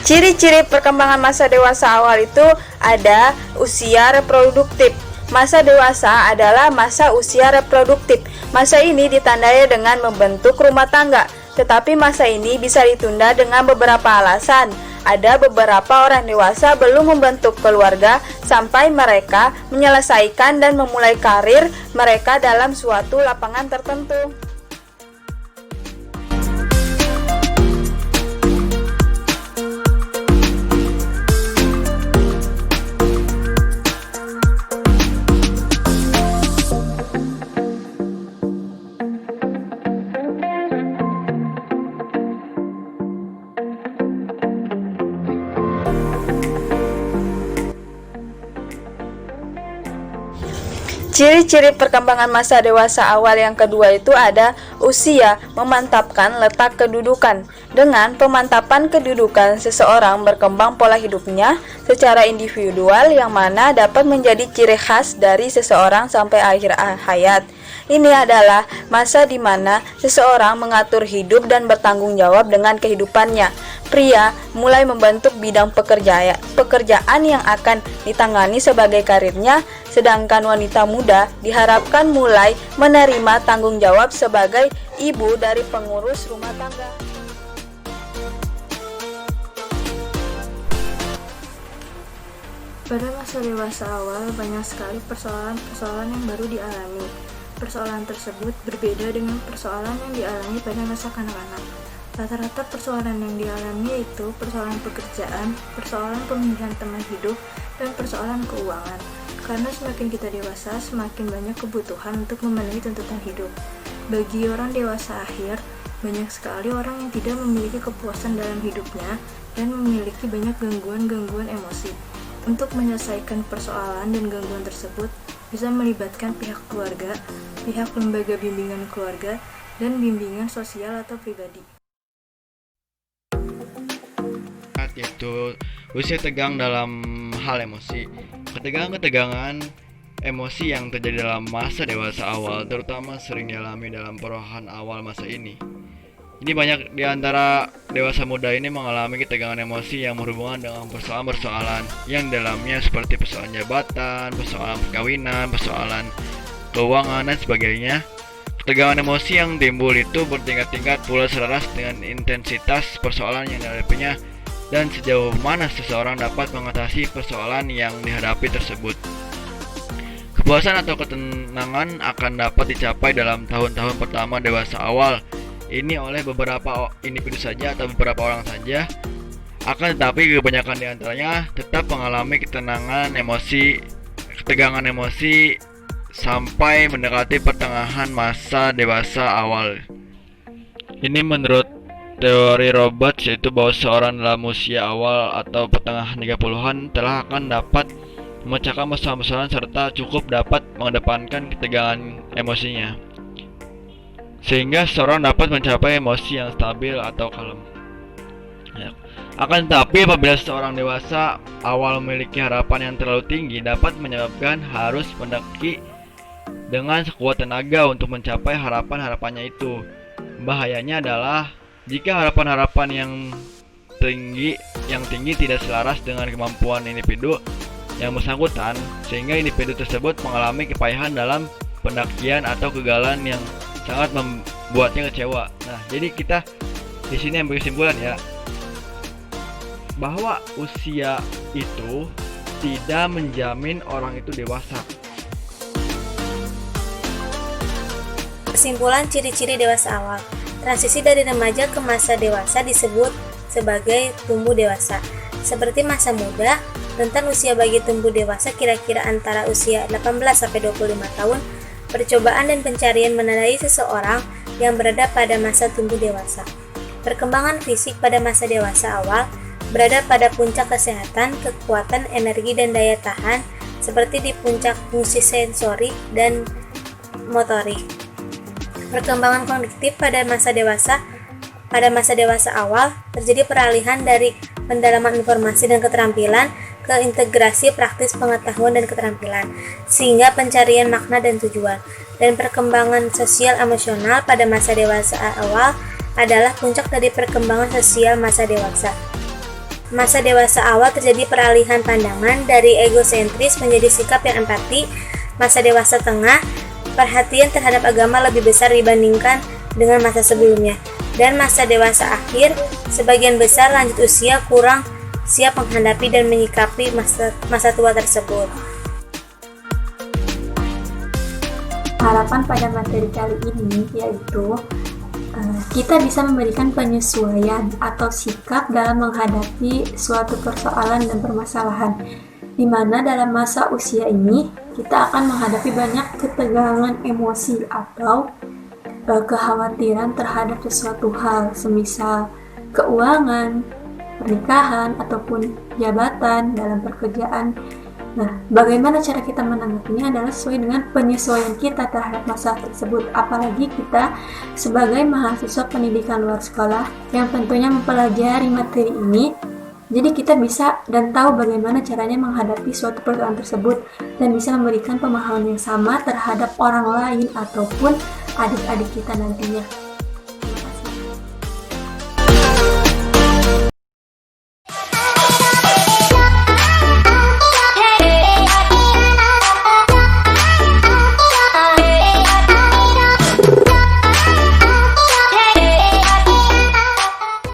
Ciri-ciri perkembangan masa dewasa awal itu ada usia reproduktif. Masa dewasa adalah masa usia reproduktif. Masa ini ditandai dengan membentuk rumah tangga, tetapi masa ini bisa ditunda dengan beberapa alasan. Ada beberapa orang dewasa belum membentuk keluarga sampai mereka menyelesaikan dan memulai karir mereka dalam suatu lapangan tertentu. Ciri-ciri perkembangan masa dewasa awal yang kedua itu ada usia memantapkan letak kedudukan. Dengan pemantapan kedudukan, seseorang berkembang pola hidupnya secara individual yang mana dapat menjadi ciri khas dari seseorang sampai akhir hayat. Ini adalah masa di mana seseorang mengatur hidup dan bertanggung jawab dengan kehidupannya. Pria mulai membentuk bidang pekerjaan yang akan ditangani sebagai karirnya, sedangkan wanita muda diharapkan mulai menerima tanggung jawab sebagai ibu dari pengurus rumah tangga. Pada masa dewasa awal, banyak sekali persoalan-persoalan yang baru dialami. Persoalan tersebut berbeda dengan persoalan yang dialami pada masa kanak-kanak. Rata-rata persoalan yang dialami yaitu persoalan pekerjaan, persoalan pemilihan teman hidup, dan persoalan keuangan. Karena semakin kita dewasa, semakin banyak kebutuhan untuk memenuhi tuntutan hidup. Bagi orang dewasa akhir, banyak sekali orang yang tidak memiliki kepuasan dalam hidupnya dan memiliki banyak gangguan-gangguan emosi. Untuk menyelesaikan persoalan dan gangguan tersebut, bisa melibatkan pihak keluarga, pihak lembaga bimbingan keluarga, dan bimbingan sosial atau pribadi. Yaitu usia tegang dalam hal emosi. Ketegangan emosi yang terjadi dalam masa dewasa awal terutama sering dialami dalam perubahan awal masa ini. Ini banyak di antara dewasa muda ini mengalami ketegangan emosi yang berhubungan dengan persoalan-persoalan yang dalamnya seperti persoalan jabatan, persoalan perkawinan, persoalan keuangan, dan sebagainya. Ketegangan emosi yang timbul itu bertingkat-tingkat pula selaras dengan intensitas persoalan yang dihadapinya dan sejauh mana seseorang dapat mengatasi persoalan yang dihadapi tersebut. Kepuasan atau ketenangan akan dapat dicapai dalam tahun-tahun pertama dewasa awal ini oleh beberapa individu saja atau beberapa orang saja. Akan tetapi kebanyakan di antaranya tetap mengalami ketegangan emosi sampai mendekati pertengahan masa dewasa awal. Ini menurut teori Roberts, yaitu bahwa seorang dalam usia awal atau pertengahan 30-an telah akan dapat memecahkan persoalan-persoalan serta cukup dapat mengedepankan ketegangan emosinya, sehingga seorang dapat mencapai emosi yang stabil atau kalem. Akan tetapi apabila seorang dewasa awal memiliki harapan yang terlalu tinggi dapat menyebabkan harus mendaki dengan sekuat tenaga untuk mencapai harapan-harapannya itu. Bahayanya adalah jika harapan-harapan yang tinggi tidak selaras dengan kemampuan individu yang bersangkutan, sehingga individu tersebut mengalami kepayahan dalam pendakian atau kegagalan yang sangat membuatnya kecewa. Nah, jadi kita di sini ambil kesimpulan ya, bahwa usia itu tidak menjamin orang itu dewasa. Kesimpulan ciri-ciri dewasa awal. Transisi dari remaja ke masa dewasa disebut sebagai tumbuh dewasa. Seperti masa muda, rentan usia bagi tumbuh dewasa kira-kira antara usia 18-25 tahun. Percobaan dan pencarian menandai seseorang yang berada pada masa tumbuh dewasa. Perkembangan fisik pada masa dewasa awal berada pada puncak kesehatan, kekuatan, energi, dan daya tahan, seperti di puncak fungsi sensori dan motorik. Perkembangan kognitif pada masa dewasa awal terjadi peralihan dari pendalaman informasi dan keterampilan ke integrasi praktis pengetahuan dan keterampilan, sehingga pencarian makna dan tujuan. Dan perkembangan sosial emosional pada masa dewasa awal adalah puncak dari perkembangan sosial masa dewasa. Masa dewasa awal terjadi peralihan pandangan dari egosentris menjadi sikap yang empati. Masa dewasa tengah, perhatian terhadap agama lebih besar dibandingkan dengan masa sebelumnya. Dan masa dewasa akhir, sebagian besar lanjut usia kurang siap menghadapi dan menyikapi masa tua tersebut. Harapan pada materi kali ini yaitu kita bisa memberikan penyesuaian atau sikap dalam menghadapi suatu persoalan dan permasalahan, di mana dalam masa usia ini kita akan menghadapi banyak ketegangan emosi atau kekhawatiran terhadap sesuatu hal, semisal keuangan, pernikahan, ataupun jabatan dalam pekerjaan. Nah, bagaimana cara kita menanggapinya adalah sesuai dengan penyesuaian kita terhadap masa tersebut, apalagi kita sebagai mahasiswa pendidikan luar sekolah yang tentunya mempelajari materi ini. Jadi kita bisa dan tahu bagaimana caranya menghadapi suatu persoalan tersebut dan bisa memberikan pemahaman yang sama terhadap orang lain ataupun adik-adik kita nantinya.